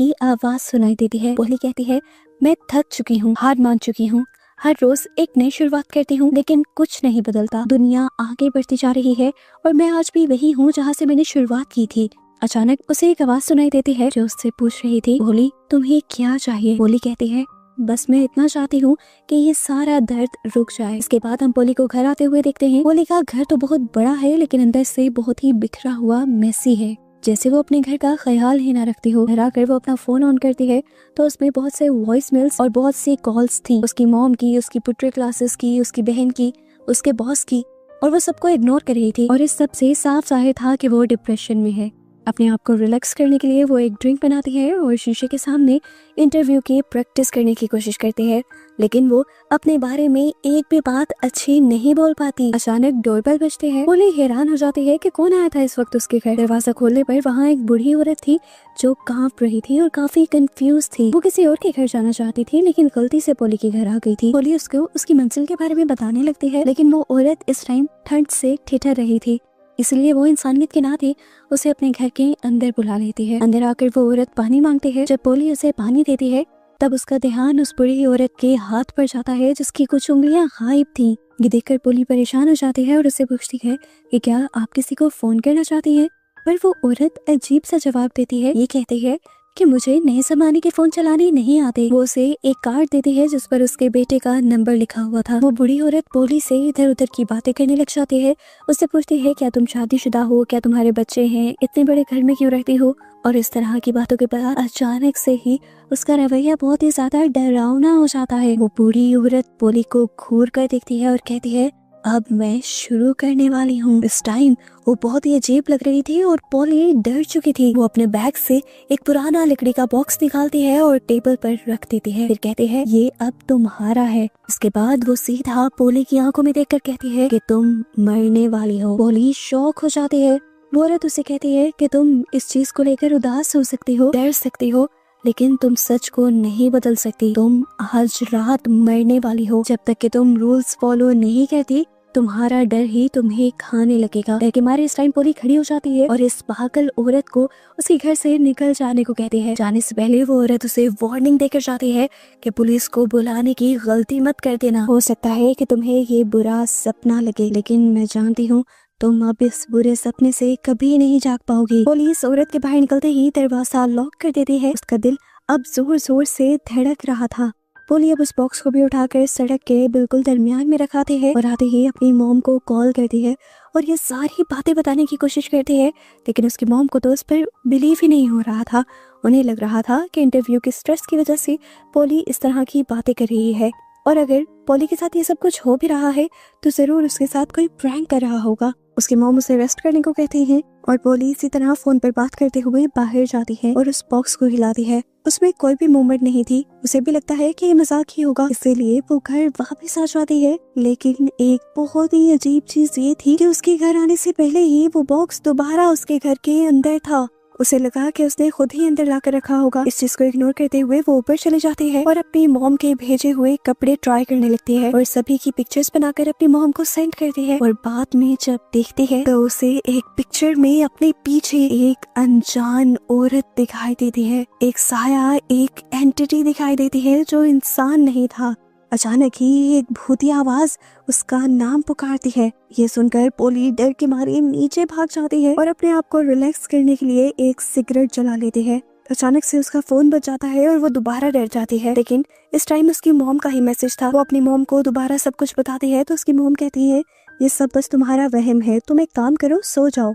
की आवाज सुनाई देती है। पोली कहती है, मैं थक चुकी हूँ, हार मान चुकी हूँ। हर रोज एक नई शुरुआत करती हूँ लेकिन कुछ नहीं बदलता। दुनिया आगे बढ़ती जा रही है और मैं आज भी वही हूँ जहाँ से मैंने शुरुआत की थी। अचानक उसे एक आवाज सुनाई देती है जो उससे पूछ रही थी, पोली तुम्हें क्या चाहिए? पोली कहती है, बस मैं इतना चाहती हूँ कि ये सारा दर्द रुक जाए। इसके बाद हम पोली को घर आते हुए देखते हैं। पोली का घर तो बहुत बड़ा है लेकिन अंदर से बहुत ही बिखरा हुआ मेसी है, जैसे वो अपने घर का ख्याल ही ना रखती हो। घर आकर वो अपना फोन ऑन करती है तो उसमें बहुत से वॉइस मेल्स और बहुत सी कॉल्स थी, उसकी मॉम की, उसकी पुट्री क्लासेस की, उसकी बहन की, उसके बॉस की, और वो सबको इग्नोर कर रही थी। और इस सब से साफ जाहिर था कि वो डिप्रेशन में है। अपने आप को रिलैक्स करने के लिए वो एक ड्रिंक बनाती है और शीशे के सामने इंटरव्यू की प्रैक्टिस करने की कोशिश करती है, लेकिन वो अपने बारे में एक भी बात अच्छी नहीं बोल पाती। अचानक डोरबेल बजते हैं। पोली हैरान हो जाती है कि कौन आया था इस वक्त उसके घर। दरवाजा खोलने पर वहाँ एक बूढ़ी औरत थी जो कांप रही थी और काफी कंफ्यूज थी। वो किसी और के घर जाना चाहती थी लेकिन गलती से पोली के घर आ गई थी। पोली उसको उसकी मंजिल के बारे में बताने लगती है लेकिन वो औरत इस टाइम ठंड से ठिठुर रही थी, इसलिए वो इंसानियत के नाते उसे अपने घर के अंदर बुला लेती है। अंदर आकर वो औरत पानी मांगती है। जब पोली उसे पानी देती है तब उसका ध्यान उस बूढ़ी औरत के हाथ पर जाता है जिसकी कुछ उंगलियां गायब थी। ये देखकर पोली परेशान हो जाती है और उससे पूछती है कि क्या आप किसी को फोन करना चाहती हैं? पर वो औरत अजीब सा जवाब देती है। ये कहती है कि मुझे नए जमाने के फोन चलाने नहीं आते। वो उसे एक कार्ड देती है जिस पर उसके बेटे का नंबर लिखा हुआ था। वो बूढ़ी औरत पोली से इधर उधर की बातें करने लग जाती है। उससे पूछती है, क्या तुम शादीशुदा हो? क्या तुम्हारे बच्चे हैं? इतने बड़े घर में क्यों रहती हो? और इस तरह की बातों के बाद अचानक से ही उसका रवैया बहुत ही ज्यादा डरावना हो जाता है। वो बूढ़ी औरत पोली को घूर कर देखती है और कहती है, अब मैं शुरू करने वाली हूँ। इस टाइम वो बहुत ही अजीब लग रही थी और पोली डर चुकी थी। वो अपने बैग से एक पुराना लकड़ी का बॉक्स निकालती है और टेबल पर रख देती है। फिर कहती है, ये अब तुम्हारा है। इसके बाद वो सीधा पोली की आंखों में देखकर कहती है कि तुम मरने वाली हो। पोली शॉक हो जाती है। वो औरत उसे कहती है कि तुम इस चीज को लेकर उदास हो सकती हो, डर सकती हो, लेकिन तुम सच को नहीं बदल सकती। तुम आज रात मरने वाली हो। जब तक कि तुम रूल्स फॉलो नहीं करती तुम्हारा डर ही तुम्हें खाने लगेगा। डर के मारे इस टाइम पोली खड़ी हो जाती है और इस पागल औरत को उसके घर से निकल जाने को कहती है। जाने से पहले वो औरत उसे वार्निंग देकर जाती है कि पुलिस को बुलाने की गलती मत कर देना। हो सकता है कि तुम्हें ये बुरा सपना लगे, लेकिन मैं जानती हूँ तुम अब इस बुरे सपने से कभी नहीं जाग पाओगी। पुलिस औरत के बाहर निकलते ही दरवाजा लॉक कर देती है। उसका दिल अब जोर जोर से धड़क रहा था। पोली अब उस बॉक्स को भी उठाकर सड़क के बिल्कुल दरमियान में रखाती है और आते ही अपनी मॉम को कॉल करती है और ये सारी बातें बताने की कोशिश करती है, लेकिन उसकी मॉम को तो उस पर बिलीव ही नहीं हो रहा था। उन्हें लग रहा था कि इंटरव्यू के स्ट्रेस की वजह से पोली इस तरह की बातें कर रही है और अगर पोली के साथ ये सब कुछ हो भी रहा है तो जरूर उसके साथ कोई प्रैंक कर रहा होगा। उसकी मॉम उसे अरेस्ट करने को कहती है और पोली इसी तरह फोन पर बात करते हुए बाहर जाती है और उस बॉक्स को हिलाती है। उसमें कोई भी मूवमेंट नहीं थी। उसे भी लगता है कि ये मजाक ही होगा, इसीलिए वो घर वापस आ जाती है। लेकिन एक बहुत ही अजीब चीज ये थी कि उसके घर आने से पहले ही वो बॉक्स दोबारा उसके घर के अंदर था। उसे लगा कि उसने खुद ही अंदर लाकर रखा होगा। इस चीज को इग्नोर करते हुए वो ऊपर चली जाती है और अपनी मॉम के भेजे हुए कपड़े ट्राई करने लगती है और सभी की पिक्चर्स बनाकर अपनी मॉम को सेंड करती है। और बाद में जब देखती है तो उसे एक पिक्चर में अपने पीछे एक अनजान औरत दिखाई देती है। एक साया, एक एंटिटी दिखाई देती है जो इंसान नहीं था। अचानक ही एक भूतिया आवाज उसका नाम पुकारती है। ये सुनकर पोली डर के मारे नीचे भाग जाती है और अपने आप को रिलैक्स करने के लिए एक सिगरेट जला लेती है। अचानक से उसका फोन बज जाता है और वो दोबारा डर जाती है, लेकिन इस टाइम उसकी मॉम का ही मैसेज था। वो अपनी मॉम को दोबारा सब कुछ बताती है तो उसकी मॉम कहती है, ये सब बस तुम्हारा वहम है, तुम एक काम करो, सो जाओ।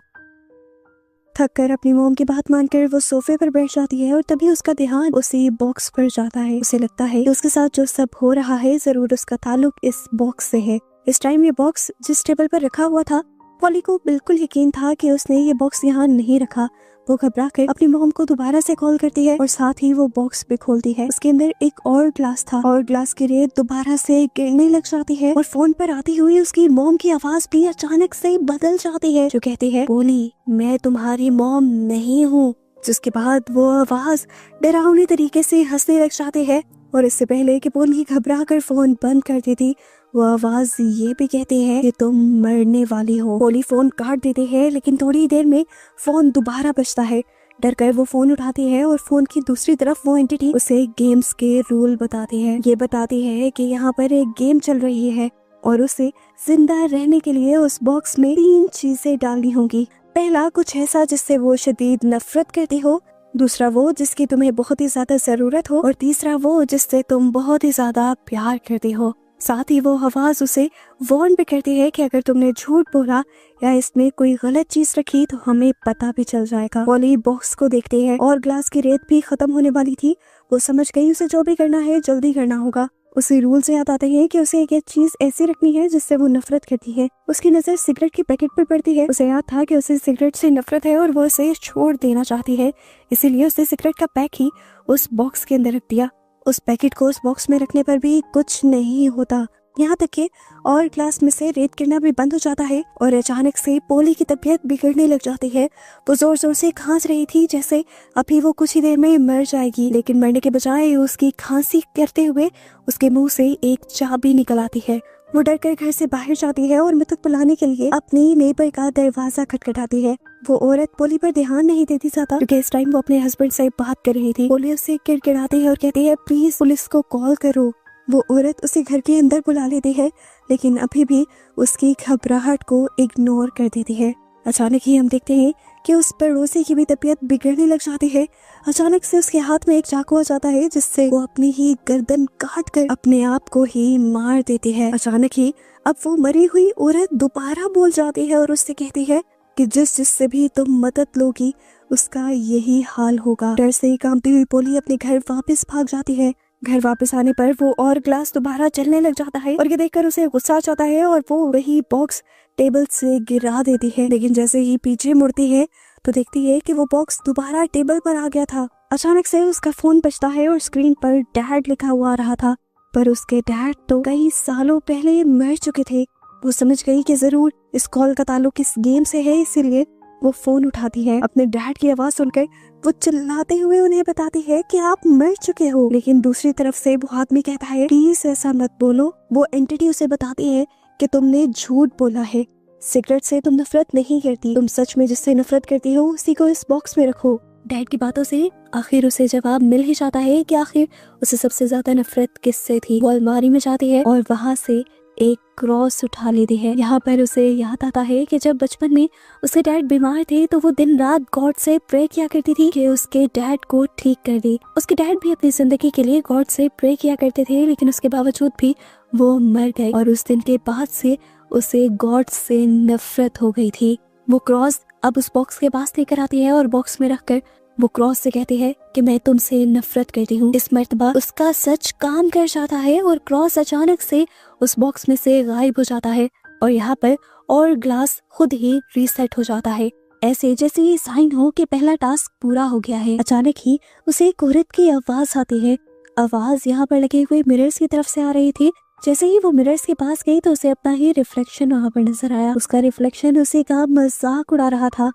थक कर अपनी मॉम की बात मानकर वो सोफे पर बैठ जाती है और तभी उसका ध्यान उसी बॉक्स पर जाता है। उसे लगता है कि उसके साथ जो सब हो रहा है जरूर उसका ताल्लुक इस बॉक्स से है। इस टाइम ये बॉक्स जिस टेबल पर रखा हुआ था, पोली को बिल्कुल यकीन था कि उसने ये बॉक्स यहाँ नहीं रखा। वो घबरा कर अपनी मॉम को दोबारा से कॉल करती है और साथ ही वो बॉक्स भी खोलती है। उसके अंदर एक और ग्लास था और ग्लास की रेत दोबारा से गिरने लग जाती है और फोन पर आती हुई उसकी मॉम की आवाज भी अचानक से बदल जाती है जो कहती है, पोली मैं तुम्हारी मॉम नहीं हूँ। जिसके बाद वो आवाज डरावनी तरीके से हंसने लग जाती है और इससे पहले कि पोली घबरा कर फोन बंद कर देती, वो आवाज ये भी कहती है कि तुम मरने वाली हो। पोली फोन काट देती है लेकिन थोड़ी देर में फोन दोबारा बजता है। डर कर वो फोन उठाती है और फोन की दूसरी तरफ वो एंटिटी उसे गेम्स के रूल बताती है। ये बताती है कि यहाँ पर एक गेम चल रही है और उसे जिंदा रहने के लिए उस बॉक्स में 3 चीजें डालनी होगी। पहला, कुछ ऐसा जिससे वो शदीद नफरत करती हो, दूसरा वो जिसकी तुम्हें बहुत ही ज्यादा जरूरत हो, और तीसरा वो जिससे तुम बहुत ही ज्यादा प्यार करती हो। साथ ही वो आवाज उसे वार्न भी करती है कि अगर तुमने झूठ बोला या इसमें कोई गलत चीज रखी तो हमें पता भी चल जाएगा। पॉली बॉक्स को देखती है और ग्लास की रेत भी खत्म होने वाली थी। वो समझ गई उसे जो भी करना है जल्दी करना होगा। उसे रूल्स याद आते हैं कि उसे एक चीज ऐसी रखनी है जिससे वो नफरत करती है। उसकी नजर सिगरेट के पैकेट पर पड़ती है। उसे याद था कि उसे सिगरेट से नफरत है और वो उसे छोड़ देना चाहती है, इसीलिए उसने सिगरेट का पैक ही उस बॉक्स के अंदर रख दिया। उस पैकेट को उस बॉक्स में रखने पर भी कुछ नहीं होता, यहाँ तक कि और ग्लास में से रेत गिरना भी बंद हो जाता है और अचानक से पोली की तबीयत बिगड़ने लग जाती है। वो जोर जोर से खांस रही थी जैसे अभी वो कुछ ही देर में मर जाएगी, लेकिन मरने के बजाय उसकी खांसी करते हुए उसके मुंह से एक चाबी निकल आती है। वो डर कर घर से बाहर जाती है और मृतक बुलाने के लिए अपनी नेबर का दरवाजा खटखटाती है। वो औरत पोली पर ध्यान नहीं देती ज्यादा, क्योंकि इस टाइम वो अपने हस्बैंड से बात कर रही थी। पोली उससे किड़किड़ाती है और कहती है प्लीज पुलिस को कॉल करो। वो औरत उसे घर के अंदर बुला लेती है, लेकिन अभी भी उसकी घबराहट को इग्नोर कर देती है। अचानक ही हम देखते हैं कि उस पड़ोसी की भी तबीयत बिगड़ने लग जाती है। अचानक से उसके हाथ में एक चाकू आ जाता है जिससे वो अपनी ही गर्दन काट कर अपने आप को ही मार देती है। अचानक ही अब वो मरी हुई औरत दोबारा बोल जाती है और उससे कहती है कि जिससे भी तुम मदद लोगी उसका यही हाल होगा। डर से कांपती हुई पोली अपने घर वापस भाग जाती है। घर वापस आने पर वो और ग्लास दोबारा जलने लग जाता है और ये देखकर उसे गुस्सा आ जाता है और वो वही बॉक्स टेबल से गिरा देती है। लेकिन जैसे ही पीछे मुड़ती है तो देखती है कि वो बॉक्स दोबारा टेबल पर आ गया था। अचानक से उसका फोन बजता है और स्क्रीन पर डैड लिखा हुआ आ रहा था, पर उसके डैड तो कई सालों पहले मर चुके थे। वो समझ गई कि जरूर इस कॉल का ताल्लुक इस गेम से है, इसीलिए वो फोन उठाती है। अपने डैड की आवाज सुनकर वो चिल्लाते हुए उन्हें बताती है कि आप मर चुके हो, लेकिन दूसरी तरफ से वो आदमी कहता है प्लीज ऐसा मत बोलो। वो एंटिटी उसे बताती है कि तुमने झूठ बोला है, सिगरेट से तुम नफरत नहीं करती, तुम सच में जिससे नफरत करती हो उसी को इस बॉक्स में रखो। डैड की बातों से आखिर उसे जवाब मिल ही जाता है कि आखिर उसे सबसे ज्यादा नफरत किससे थी। वो अलमारी में जाती है और वहाँ से एक क्रॉस उठा लेती है। यहाँ पर उसे याद आता है कि जब बचपन में उसके डैड बीमार थे तो वो दिन रात गॉड से प्रे किया करती थी कि उसके डैड को ठीक कर दे। उसके डैड भी अपनी जिंदगी के लिए गॉड से प्रे किया करते थे, लेकिन उसके बावजूद भी वो मर गए और उस दिन के बाद से उसे गॉड से नफरत हो गई थी। वो क्रॉस अब उस बॉक्स के पास लेकर आती है और बॉक्स में रखकर वो क्रॉस से कहती है कि मैं तुमसे नफरत करती हूँ। इस मर्तबा उसका सच काम कर जाता है और क्रॉस अचानक से उस बॉक्स में से गायब हो जाता है और यहाँ पर और ग्लास खुद ही रीसेट हो जाता है, ऐसे जैसे ये साइन हो कि पहला टास्क पूरा हो गया है। अचानक ही उसे एक औरत की आवाज आती है। आवाज यहाँ पर लगे हुए मिरर्स की तरफ से आ रही थी। जैसे ही वो मिरर्स के पास गई तो उसे अपना ही रिफ्लेक्शन वहाँ पर नजर आया। उसका रिफ्लेक्शन उसे का मजाक उड़ा रहा था।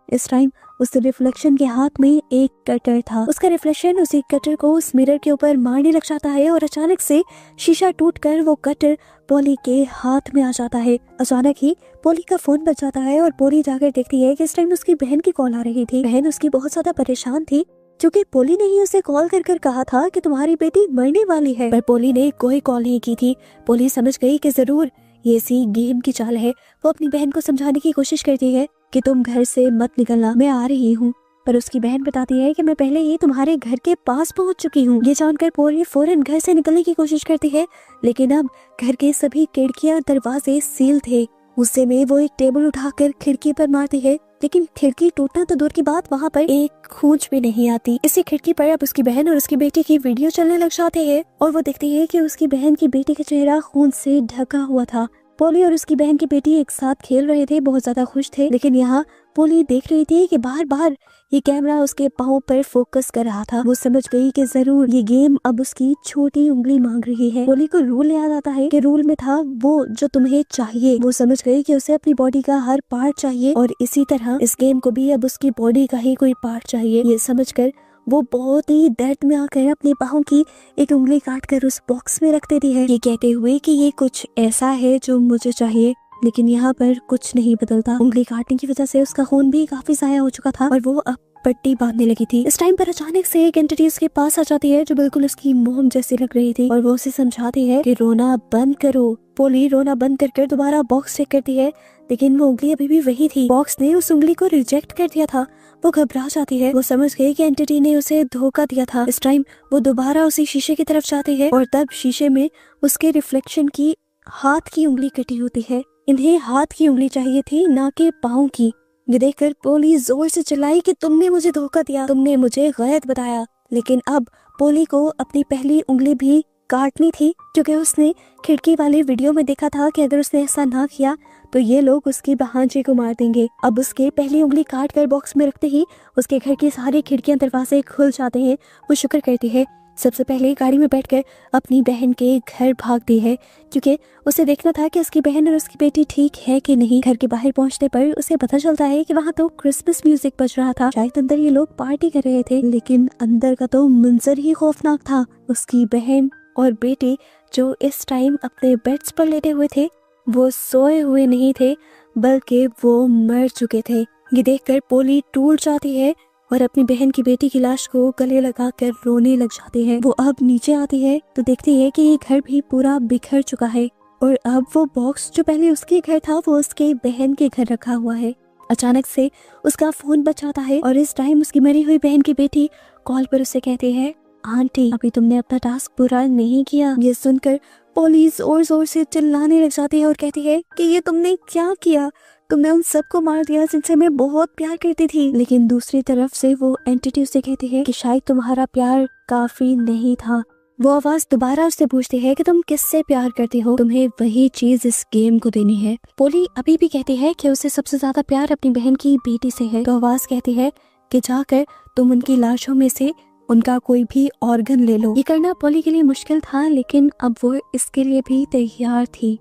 इस टाइम उस रिफ्लेक्शन के हाथ में एक कटर था। उसका रिफ्लेक्शन उसी कटर को उस मिरर के ऊपर मारने लग जाता है और अचानक से शीशा टूटकर वो कटर पोली के हाथ में आ जाता है। अचानक ही पोली का फोन बज जाता है और पोली जाकर देखती है कि इस टाइम उसकी बहन की कॉल आ रही थी। बहन उसकी बहुत ज्यादा परेशान थी क्योंकि पोली ने ही उसे कॉल कर कहा था कि तुम्हारी बेटी मरने वाली है, पर पोली ने कोई कॉल नहीं की थी। पोली समझ गई कि जरूर ये इसी गेम की चाल है। वो अपनी बहन को समझाने की कोशिश करती है कि तुम घर से मत निकलना, मैं आ रही हूँ, पर उसकी बहन बताती है कि मैं पहले ही तुम्हारे घर के पास पहुँच चुकी हूँ। ये जानकर पोली फौरन घर से निकलने की कोशिश करती है, लेकिन अब घर के सभी खिड़कियाँ दरवाजे सील थे। गुस्से में वो एक टेबल उठाकर खिड़की पर मारती है, लेकिन खिड़की टूटना तो दूर की बात, वहाँ पर एक खूंच भी नहीं आती। इसी खिड़की पर अब उसकी बहन और उसकी बेटी की वीडियो चलने लग जाती है और वो देखती है कि उसकी बहन की बेटी का चेहरा खून से ढका हुआ था। पोली और उसकी बहन की बेटी एक साथ खेल रहे थे, बहुत ज्यादा खुश थे, लेकिन यहाँ पोली देख रही थी कि बार बार ये कैमरा उसके पाँव पर फोकस कर रहा था। वो समझ गई कि जरूर ये गेम अब उसकी छोटी उंगली मांग रही है। पोली को रूल याद आता है कि रूल में था वो जो तुम्हें चाहिए। वो समझ गई कि उसे अपनी बॉडी का हर पार्ट चाहिए और इसी तरह इस गेम को भी अब उसकी बॉडी का ही कोई पार्ट चाहिए। ये समझकर वो बहुत ही दर्द में आकर अपने पाँव की एक उंगली काट कर उस बॉक्स में रख देती है, ये कहते हुए कि ये कुछ ऐसा है जो मुझे चाहिए। लेकिन यहाँ पर कुछ नहीं बदलता। उंगली काटने की वजह से उसका खून भी काफी ज़ाया हो चुका था और वो अब पट्टी बांधने लगी थी। इस टाइम पर अचानक से एक एंटिटी उसके पास आ जाती है जो बिल्कुल उसकी मोम जैसी लग रही थी और वो उसे समझाती है कि रोना बंद करो। पोली रोना बंद कर दोबारा बॉक्स चेक करती है, लेकिन वो उंगली अभी भी वही थी। बॉक्स ने उस उंगली को रिजेक्ट कर दिया था। वो घबरा जाती है, वो समझ गई कि एंटिटी ने उसे धोखा दिया था। इस टाइम वो दोबारा उसी शीशे की तरफ जाती है और तब शीशे में उसके रिफ्लेक्शन की हाथ की उंगली कटी होती है। इन्हें हाथ की उंगली चाहिए थी, ना कि पाँव की। ये देखकर पोली जोर से चिल्लाई कि तुमने मुझे धोखा दिया, तुमने मुझे गलत बताया। लेकिन अब पोली को अपनी पहली उंगली भी काटनी थी, क्योंकि उसने खिड़की वाले वीडियो में देखा था कि अगर उसने ऐसा ना किया तो ये लोग उसकी भांजे को मार देंगे। अब उसके पहली उंगली काट कर बॉक्स में रखते ही उसके घर की सारी खिड़कियां दरवाजे खुल जाते हैं। वो शुक्र करती है, सबसे पहले गाड़ी में बैठकर अपनी बहन के घर भागती है, क्योंकि उसे देखना था कि उसकी बहन और उसकी बेटी ठीक है कि नहीं। घर के बाहर पहुंचने पर उसे पता चलता है कि वहाँ तो क्रिसमस म्यूजिक बज रहा था। शायद अंदर ये लोग पार्टी कर रहे थे, लेकिन अंदर का तो मंजर ही खौफनाक था। उसकी बहन और बेटे जो इस टाइम अपने बेड्स पर लेटे हुए थे, वो सोए हुए नहीं थे, बल्कि वो मर चुके थे। ये देखकर पोली टूट जाती है और अपनी बहन की बेटी की लाश को गले लगाकर रोने लग जाती है। वो अब नीचे आती है तो देखती है कि ये घर भी पूरा बिखर चुका है और अब वो बॉक्स जो पहले उसके घर था वो उसके बहन के घर रखा हुआ है। अचानक से उसका फोन बच जाता है और इस टाइम उसकी मरी हुई बहन की बेटी कॉल पर उसे कहती है, आंटी अभी तुमने अपना टास्क पूरा नहीं किया। ये सुनकर पोली जोर जोर से चिल्लाने लग जाती है और कहती है कि ये तुमने क्या किया, तुमने उन सबको मार दिया जिनसे मैं बहुत प्यार करती थी। लेकिन दूसरी तरफ से वो एंटिटी उसे कहती है कि शायद तुम्हारा प्यार काफी नहीं था। वो आवाज दोबारा उससे पूछती है कि तुम किससे प्यार करती हो, तुम्हें वही चीज इस गेम को देनी है। पोली अभी भी कहती है कि उसे सबसे ज्यादा प्यार अपनी बहन की बेटी से है। तो आवाज कहती है कि जाकर तुम उनकी लाशों में से उनका कोई भी ऑर्गन ले लो। ये करना पोली के लिए मुश्किल था, लेकिन अब वो इसके लिए भी तैयार थी।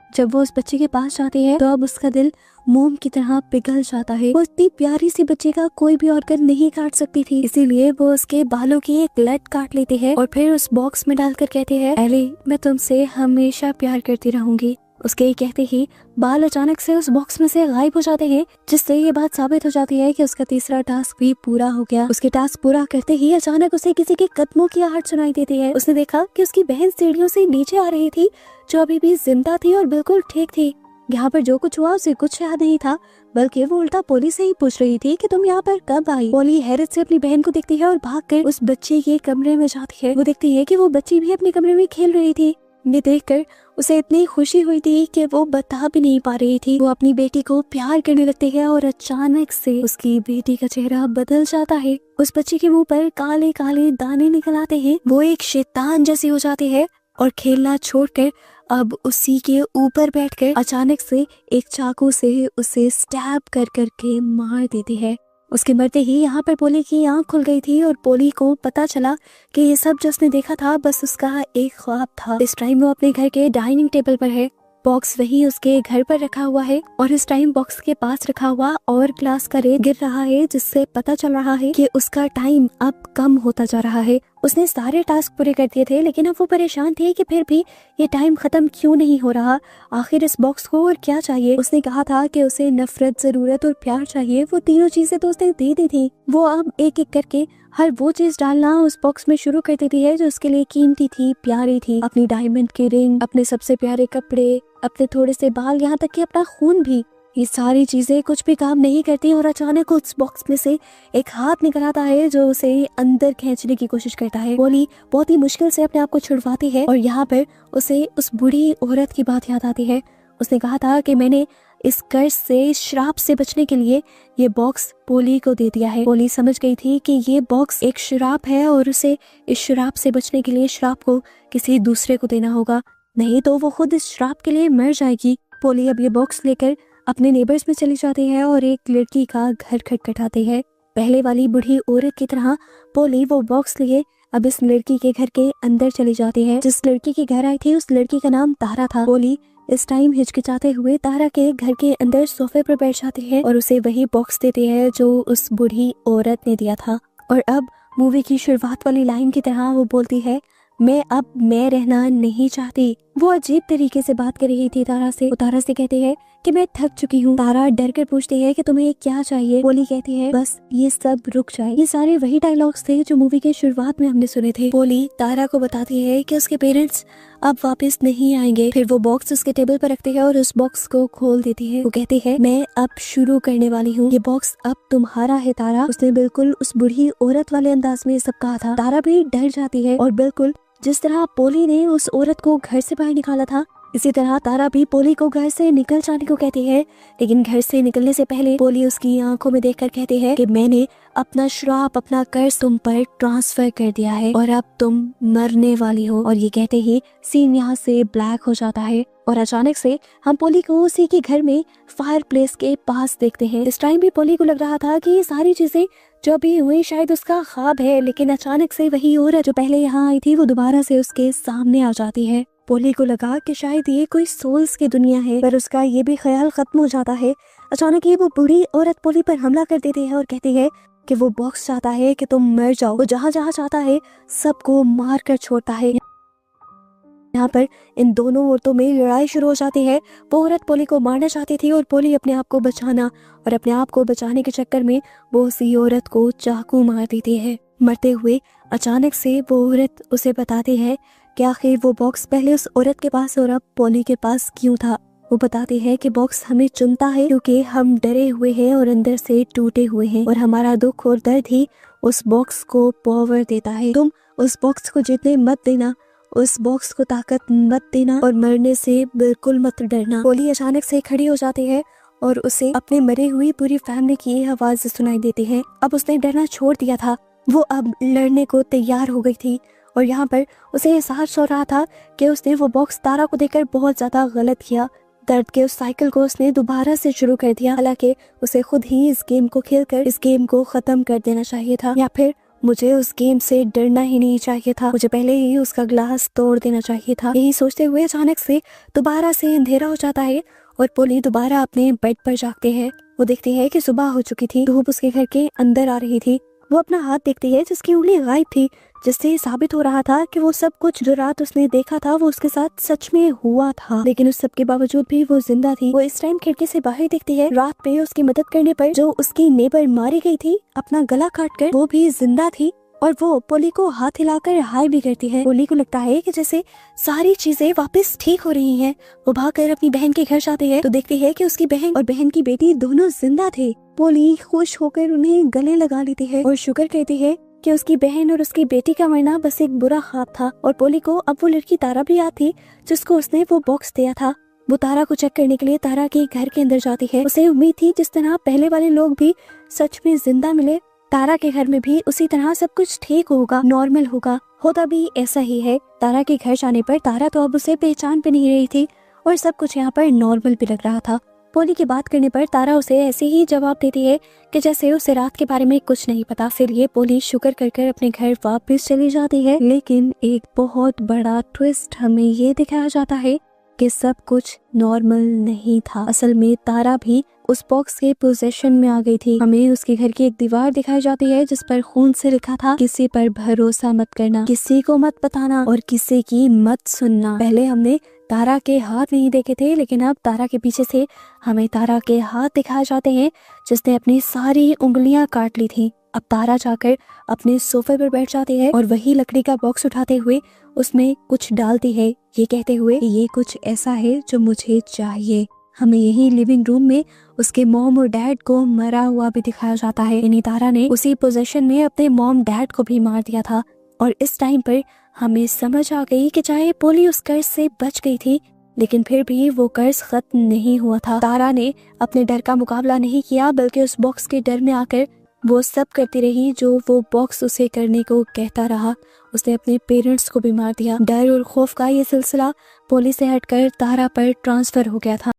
जब वो उस बच्चे के पास जाती है तो अब उसका दिल मोम की तरह पिघल जाता है। वो इतनी प्यारी सी बच्चे का कोई भी ऑर्गन नहीं काट सकती थी, इसीलिए वो उसके बालों की एक लट काट लेती है और फिर उस बॉक्स में डालकर कहती है, एली मैं तुमसे हमेशा प्यार करती रहूंगी। उसके कहते ही बाल अचानक से उस बॉक्स में से गायब हो जाते हैं, जिससे ये बात साबित हो जाती है कि उसका तीसरा टास्क भी पूरा हो गया। उसके टास्क पूरा करते ही अचानक उसे किसी के कदमों की आहट सुनाई देती है। उसने देखा कि उसकी बहन सीढ़ियों से नीचे आ रही थी, जो अभी भी जिंदा थी और बिल्कुल ठीक थी। यहाँ पर जो कुछ हुआ उसे कुछ याद नहीं था, बल्कि वो उल्टा पोली से ही पूछ रही थी कि तुम यहाँ पर कब आई। पोली हैरत से अपनी बहन को देखती है और भागकर उस बच्चे के कमरे में जाती है। वो देखती है कि वो बच्ची भी अपने कमरे में खेल रही थी। ये देखकर उसे इतनी खुशी हुई थी कि वो बता भी नहीं पा रही थी। वो अपनी बेटी को प्यार करने लगती है और अचानक से उसकी बेटी का चेहरा बदल जाता है। उस बच्ची के मुंह पर काले काले दाने निकल आते हैं। वो एक शैतान जैसी हो जाती है और खेलना छोड़कर अब उसी के ऊपर बैठकर अचानक से एक चाकू से उसे स्टैब कर करके मार देती है। उसके मरते ही यहाँ पर पोली की आंख खुल गई थी और पोली को पता चला कि ये सब जो उसने देखा था बस उसका एक ख्वाब था। इस टाइम वो अपने घर के डाइनिंग टेबल पर है। बॉक्स वही उसके घर पर रखा हुआ है और इस टाइम बॉक्स के पास रखा हुआ और ग्लास का रेत गिर रहा है, जिससे पता चल रहा है कि उसका टाइम अब कम होता जा रहा है। उसने सारे टास्क पूरे कर दिए थे, लेकिन अब वो परेशान थे कि फिर भी ये टाइम खत्म क्यों नहीं हो रहा। आखिर इस बॉक्स को और क्या चाहिए। उसने कहा था कि उसे नफरत, जरूरत और प्यार चाहिए। वो तीनों चीजें तो उसने दे दी थी। वो अब एक एक करके हर वो चीज डालना उस बॉक्स में शुरू कर देती है जो उसके लिए कीमती थी, प्यारी थी। अपनी डायमंड की रिंग, अपने सबसे प्यारे कपड़े, अपने थोड़े से बाल, यहाँ तक कि अपना खून भी। ये सारी चीजें कुछ भी काम नहीं करती और अचानक उस बॉक्स में से एक हाथ निकल आता है जो उसे अंदर खींचने की कोशिश करता है। पोली बहुत ही मुश्किल से अपने आप को छुड़वाती है और यहाँ पर उसे उस बूढ़ी औरत की बात याद आती है। उसने कहा था कि मैंने इस कर्ज से, इस श्राप से बचने के लिए ये बॉक्स पोली को दे दिया है। पोली समझ गई थी कि ये बॉक्स एक श्राप है और उसे इस श्राप से बचने के लिए श्राप को किसी दूसरे को देना होगा, नहीं तो वो खुद इस श्राप के लिए मर जाएगी। पोली अब ये बॉक्स लेकर अपने नेबर्स में चली जाती है और एक लड़की का घर खटखटाती है। पहले वाली बूढ़ी औरत की तरह पोली वो बॉक्स लिए अब इस लड़की के घर के अंदर चली जाती है। जिस लड़की के घर आई थी उस लड़की का नाम तारा था। पोली इस टाइम हिचकिचाते हुए तारा के घर के अंदर सोफे पर बैठ जाती है और उसे वही बॉक्स देती है जो उस बूढ़ी औरत ने दिया था। और अब मूवी की शुरुआत वाली लाइन की तरह वो बोलती है, मैं रहना नहीं चाहती। वो अजीब तरीके से बात कर रही थी तारा से। वो तारा से कहती है कि मैं थक चुकी हूँ। तारा डर कर पूछती है कि तुम्हें क्या चाहिए। पोली कहती है बस ये सब रुक जाए। ये सारे वही डायलॉग्स थे जो मूवी के शुरुआत में हमने सुने थे। पोली तारा को बताती है कि उसके पेरेंट्स अब वापस नहीं आएंगे। फिर वो बॉक्स उसके टेबल पर रखती है और उस बॉक्स को खोल देती है। वो कहती है मैं अब शुरू करने वाली हूँ, ये बॉक्स अब तुम्हारा है तारा। उसने बिल्कुल उस बूढ़ी औरत वाले अंदाज में सब कहा था। तारा भी डर जाती है और बिल्कुल जिस तरह पोली ने उस औरत को घर से बाहर निकाला था, इसी तरह तारा भी पोली को घर से निकल जाने को कहती है। लेकिन घर से निकलने से पहले पोली उसकी आंखों में देखकर कहती है कि मैंने अपना श्राप, अपना कर्ज तुम पर ट्रांसफर कर दिया है और अब तुम मरने वाली हो। और ये कहते ही सीन यहाँ से ब्लैक हो जाता है और अचानक से हम पोली को उसी के घर में फायर प्लेस के पास देखते हैं। इस टाइम भी पोली को लग रहा था कि ये सारी चीजें जो भी हुई शायद उसका ख्वाब है, लेकिन अचानक से वही औरत जो पहले यहाँ आई थी वो दोबारा से उसके सामने आ जाती है। पोली को लगा कि शायद ये कोई सोल्स की दुनिया है, पर उसका ये भी ख्याल खत्म हो जाता है। अचानक ही वो बूढ़ी औरत पोली पर हमला कर देती है और कहती है कि वो बॉक्स चाहता है कि तुम मर जाओ। वो जहाँ जहाँ चाहता है सबको मार कर छोड़ता है। यहाँ पर इन दोनों औरतों में लड़ाई शुरू हो जाती है। वो औरत पोली को मारना चाहती थी और पोली अपने आप को बचाने के चक्कर में वो उसी औरत को चाकू मार देती है। मरते हुए अचानक से वो औरत उसे बताती है कि आखिर वो बॉक्स पहले उस औरत के पास और अब पोली के पास क्यों था। वो बताती है कि बॉक्स हमें चुनता है क्योंकि हम डरे हुए हैं और अंदर से टूटे हुए हैं और हमारा दुख और दर्द ही उस बॉक्स को पावर देता है। तुम उस बॉक्स को जीतने मत देना, उस बॉक्स को ताकत मत देना और मरने से बिल्कुल मत डरना। पोली अचानक से खड़ी हो जाती है और उसे अपने मरी हुई पूरी फैमिली की आवाज सुनाई देती है। अब उसने डरना छोड़ दिया था, वो अब लड़ने को तैयार हो गई थी और यहाँ पर उसे एहसास हो रहा था कि उसने वो बॉक्स तारा को देकर बहुत ज्यादा गलत किया। दर्द के उस साइकिल को उसने दोबारा से शुरू कर दिया। हालांकि उसे खुद ही इस गेम को खेलकर इस गेम को खत्म कर देना चाहिए था, या फिर मुझे उस गेम से डरना ही नहीं चाहिए था, मुझे पहले ही उसका ग्लास तोड़ देना चाहिए था। यही सोचते हुए अचानक से दोबारा से अंधेरा हो जाता है और पोली दोबारा अपने बेड पर जागती है। वो देखती है कि सुबह हो चुकी थी, धूप उसके घर के अंदर आ रही थी। वो अपना हाथ देखती है जिसकी उंगली गायब थी, जिससे साबित हो रहा था कि वो सब कुछ जो रात उसने देखा था वो उसके साथ सच में हुआ था। लेकिन उस सब के बावजूद भी वो जिंदा थी। वो इस टाइम खिड़की से बाहर देखती है, रात पे उसकी मदद करने पर जो उसकी नेबर मारी गई थी अपना गला काट कर, वो भी जिंदा थी और वो पोली को हाथ हिलाकर हाय भी करती है। पोली को लगता है कि जैसे सारी चीजें वापस ठीक हो रही हैं। वो भागकर अपनी बहन के घर जाती है तो देखती है कि उसकी बहन और बहन की बेटी दोनों जिंदा थे। पोली खुश होकर उन्हें गले लगा लेती है और शुक्र कहती है कि उसकी बहन और उसकी बेटी का मरना बस एक बुरा ख्वाब था। और पोली को अब वो लड़की तारा भी याद थी जिसको उसने वो बॉक्स दिया था। वो तारा को चेक करने के लिए तारा के घर के अंदर जाती है। उसे उम्मीद थी जिस तरह पहले वाले लोग भी सच में जिंदा मिले, तारा के घर में भी उसी तरह सब कुछ ठीक होगा, नॉर्मल होगा। होता भी ऐसा ही है। तारा के घर जाने पर तारा तो अब उसे पहचान भी नहीं रही थी और सब कुछ यहाँ पर नॉर्मल भी लग रहा था। पोली की बात करने पर तारा उसे ऐसे ही जवाब देती है कि जैसे उसे रात के बारे में कुछ नहीं पता। फिर ये पोली शुक्र कर कर अपने घर वापस चली जाती है। लेकिन एक बहुत बड़ा ट्विस्ट हमें ये दिखाया जाता है कि सब कुछ नॉर्मल नहीं था। असल में तारा भी उस बॉक्स के पोजेशन में आ गई थी। हमें उसके घर की एक दीवार दिखाई जाती है जिस पर खून से लिखा था, किसी पर भरोसा मत करना, किसी को मत बताना और किसी की मत सुनना। पहले हमने तारा के हाथ नहीं देखे थे, लेकिन अब तारा के पीछे से हमें तारा के हाथ दिखाए जाते हैं जिसने अपनी सारी उंगलियां काट ली थी। अब तारा जाकर अपने सोफे पर बैठ जाती है और वही लकड़ी का बॉक्स उठाते हुए उसमें कुछ डालती है, ये कहते हुए कि ये कुछ ऐसा है जो मुझे चाहिए। हमें यही लिविंग रूम में उसके मॉम और डैड को मरा हुआ भी दिखाया जाता है। यानी तारा ने उसी पोजीशन में अपने मॉम डैड को भी मार दिया था। और इस टाइम पर हमें समझ आ गई कि चाहे पोली उस कर्ज से बच गई थी, लेकिन फिर भी वो कर्ज खत्म नहीं हुआ था। तारा ने अपने डर का मुकाबला नहीं किया, बल्कि उस बॉक्स के डर में आकर वो सब करती रही जो वो बॉक्स उसे करने को कहता रहा। उसने अपने पेरेंट्स को भी मार दिया। डर और खौफ का ये सिलसिला पोली से हटकर तारा पर ट्रांसफर हो गया था।